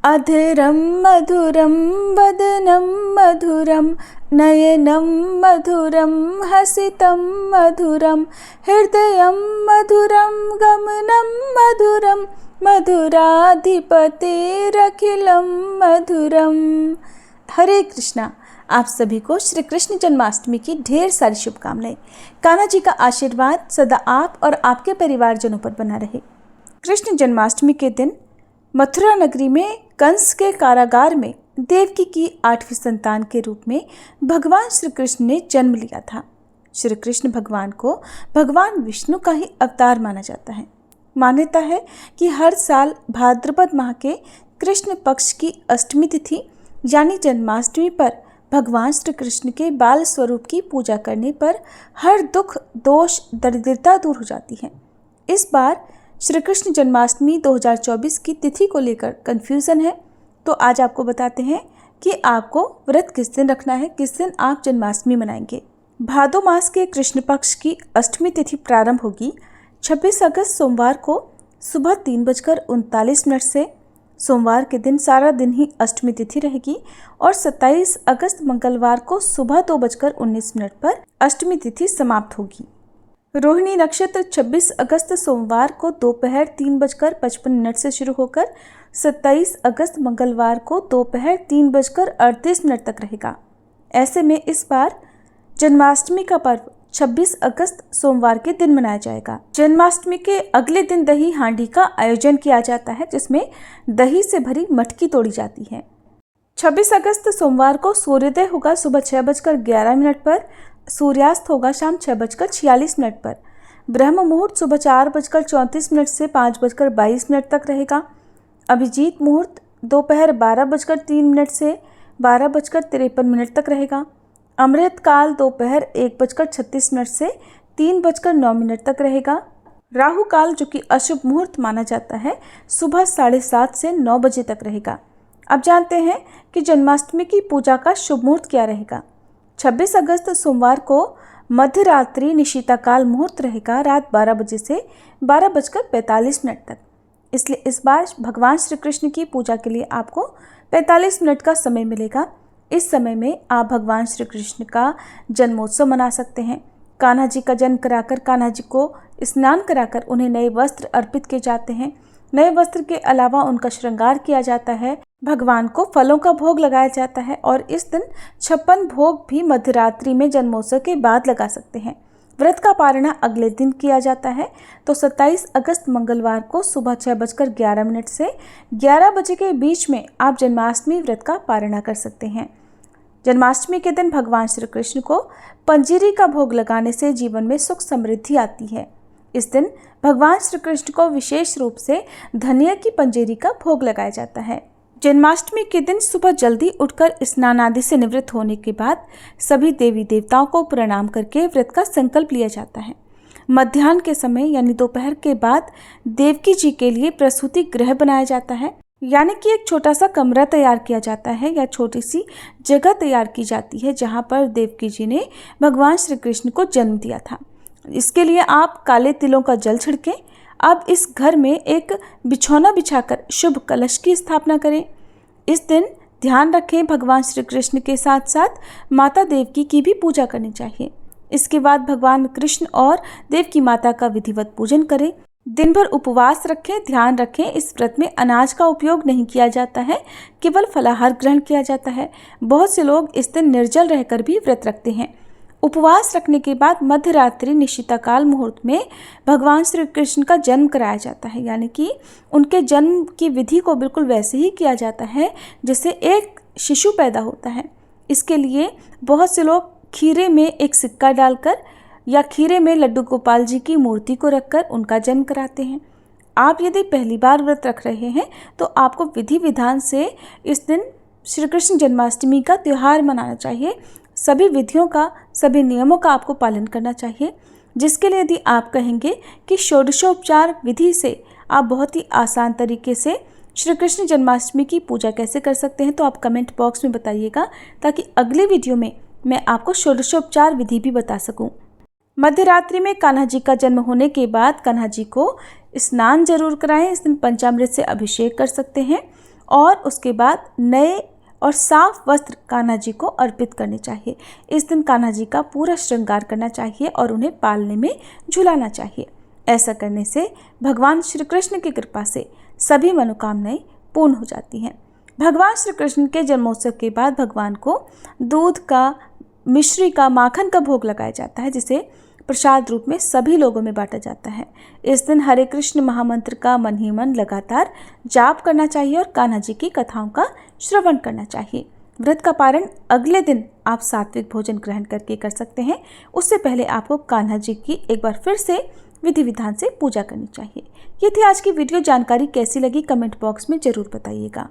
अधरं मधुरं वदनं मधुरं नयनं मधुरं हसितं मधुरं हृदयं मधुरं गमनं मधुरं मधुराधिपतेरखिलं मधुरम। हरे कृष्णा। आप सभी को श्री कृष्ण जन्माष्टमी की ढेर सारी शुभकामनाएं। कान्हा जी का आशीर्वाद सदा आप और आपके परिवारजनों पर बना रहे। कृष्ण जन्माष्टमी के दिन मथुरा नगरी में कंस के कारागार में देवकी की 8वीं संतान के रूप में भगवान श्री कृष्ण ने जन्म लिया था। श्री कृष्ण भगवान को भगवान विष्णु का ही अवतार माना जाता है। मान्यता है कि हर साल भाद्रपद माह के कृष्ण पक्ष की अष्टमी तिथि यानी जन्माष्टमी पर भगवान श्री कृष्ण के बाल स्वरूप की पूजा करने पर हर दुख दोष दरिद्रता दूर हो जाती है। इस बार श्री कृष्ण जन्माष्टमी 2024 की तिथि को लेकर कन्फ्यूज़न है, तो आज आपको बताते हैं कि आपको व्रत किस दिन रखना है, किस दिन आप जन्माष्टमी मनाएंगे। भादो मास के कृष्ण पक्ष की अष्टमी तिथि प्रारंभ होगी 26 अगस्त सोमवार को सुबह 3:39 से। सोमवार के दिन सारा दिन ही अष्टमी तिथि रहेगी और 27 अगस्त मंगलवार को सुबह 2:19 पर अष्टमी तिथि समाप्त होगी। रोहिणी नक्षत्र 26 अगस्त सोमवार को दोपहर 3:55 से शुरू होकर 27 अगस्त मंगलवार को दोपहर 3:38 तक रहेगा। ऐसे में इस बार जन्माष्टमी का पर्व 26 अगस्त सोमवार के दिन मनाया जाएगा। जन्माष्टमी के अगले दिन दही हांडी का आयोजन किया जाता है, जिसमें दही से भरी मटकी तोड़ी जाती है। 26 अगस्त सोमवार को सूर्योदय होगा सुबह 6:11 पर, सूर्यास्त होगा शाम 6:46 पर। ब्रह्म मुहूर्त सुबह 4:34 से 5:22 तक रहेगा। अभिजीत मुहूर्त दोपहर 12:03 से 12:53 तक रहेगा। अमृत काल दोपहर 1:36 से 3:09 तक रहेगा। राहु काल, जो कि अशुभ मुहूर्त माना जाता है, सुबह 7:30 से 9 बजे तक रहेगा। अब जानते हैं कि जन्माष्टमी की पूजा का शुभ मुहूर्त क्या रहेगा। 26 अगस्त सोमवार को मध्य रात्रि निशिता काल मुहूर्त रहेगा रात 12 बजे से 12:45 तक। इसलिए इस बार भगवान श्री कृष्ण की पूजा के लिए आपको 45 मिनट का समय मिलेगा। इस समय में आप भगवान श्री कृष्ण का जन्मोत्सव मना सकते हैं। कान्हा जी का जन्म कराकर कान्हा जी को स्नान कराकर उन्हें नए वस्त्र अर्पित किए जाते हैं। नए वस्त्र के अलावा उनका श्रृंगार किया जाता है। भगवान को फलों का भोग लगाया जाता है और इस दिन 56 भोग भी मध्यरात्रि में जन्मोत्सव के बाद लगा सकते हैं। व्रत का पारणा अगले दिन किया जाता है, तो 27 अगस्त मंगलवार को सुबह 6:11 से 11 बजे के बीच में आप जन्माष्टमी व्रत का पारणा कर सकते हैं। जन्माष्टमी के दिन भगवान श्री कृष्ण को पंजीरी का भोग लगाने से जीवन में सुख समृद्धि आती है। इस दिन भगवान श्री कृष्ण को विशेष रूप से धनिया की पंजीरी का भोग लगाया जाता है। जन्माष्टमी के दिन सुबह जल्दी उठकर स्नान आदि से निवृत्त होने के बाद सभी देवी देवताओं को प्रणाम करके व्रत का संकल्प लिया जाता है। मध्याह्न के समय यानी दोपहर के बाद देवकी जी के लिए प्रसूति गृह बनाया जाता है, यानी कि एक छोटा सा कमरा तैयार किया जाता है या छोटी सी जगह तैयार की जाती है जहाँ पर देवकी जी ने भगवान श्री कृष्ण को जन्म दिया था। इसके लिए आप काले तिलों का जल छिड़कें। अब इस घर में एक बिछौना बिछाकर शुभ कलश की स्थापना करें। इस दिन ध्यान रखें, भगवान श्री कृष्ण के साथ साथ माता देवकी की भी पूजा करनी चाहिए। इसके बाद भगवान कृष्ण और देवकी माता का विधिवत पूजन करें। दिन भर उपवास रखें। ध्यान रखें, इस व्रत में अनाज का उपयोग नहीं किया जाता है, केवल फलाहार ग्रहण किया जाता है। बहुत से लोग इस दिन निर्जल रहकर भी व्रत रखते हैं। उपवास रखने के बाद मध्य रात्रि निशिता काल मुहूर्त में भगवान श्री कृष्ण का जन्म कराया जाता है, यानी कि उनके जन्म की विधि को बिल्कुल वैसे ही किया जाता है जैसे एक शिशु पैदा होता है। इसके लिए बहुत से लोग खीरे में एक सिक्का डालकर या खीरे में लड्डू गोपाल जी की मूर्ति को रखकर उनका जन्म कराते हैं। आप यदि पहली बार व्रत रख रहे हैं तो आपको विधि विधान से इस दिन श्री कृष्ण जन्माष्टमी का त्यौहार मनाना चाहिए। सभी विधियों का, सभी नियमों का आपको पालन करना चाहिए, जिसके लिए यदि आप कहेंगे कि षोडशोपचार विधि से आप बहुत ही आसान तरीके से श्री कृष्ण जन्माष्टमी की पूजा कैसे कर सकते हैं, तो आप कमेंट बॉक्स में बताइएगा, ताकि अगले वीडियो में मैं आपको षोडशोपचार विधि भी बता सकूं। मध्य रात्रि में कान्हा जी का जन्म होने के बाद कान्हा जी को स्नान जरूर कराएं। इस दिन पंचामृत से अभिषेक कर सकते हैं और उसके बाद नए और साफ वस्त्र कान्हा जी को अर्पित करने चाहिए। इस दिन कान्हा जी का पूरा श्रृंगार करना चाहिए और उन्हें पालने में झुलाना चाहिए। ऐसा करने से भगवान श्री कृष्ण की कृपा से सभी मनोकामनाएं पूर्ण हो जाती हैं। भगवान श्री कृष्ण के जन्मोत्सव के बाद भगवान को दूध का, मिश्री का, माखन का भोग लगाया जाता है, जिसे प्रसाद रूप में सभी लोगों में बांटा जाता है। इस दिन हरे कृष्ण महामंत्र का मन ही मन लगातार जाप करना चाहिए और कान्हा जी की कथाओं का श्रवण करना चाहिए। व्रत का पारण अगले दिन आप सात्विक भोजन ग्रहण करके कर सकते हैं। उससे पहले आपको कान्हा जी की एक बार फिर से विधि विधान से पूजा करनी चाहिए। ये थी आज की वीडियो। जानकारी कैसी लगी कमेंट बॉक्स में ज़रूर बताइएगा।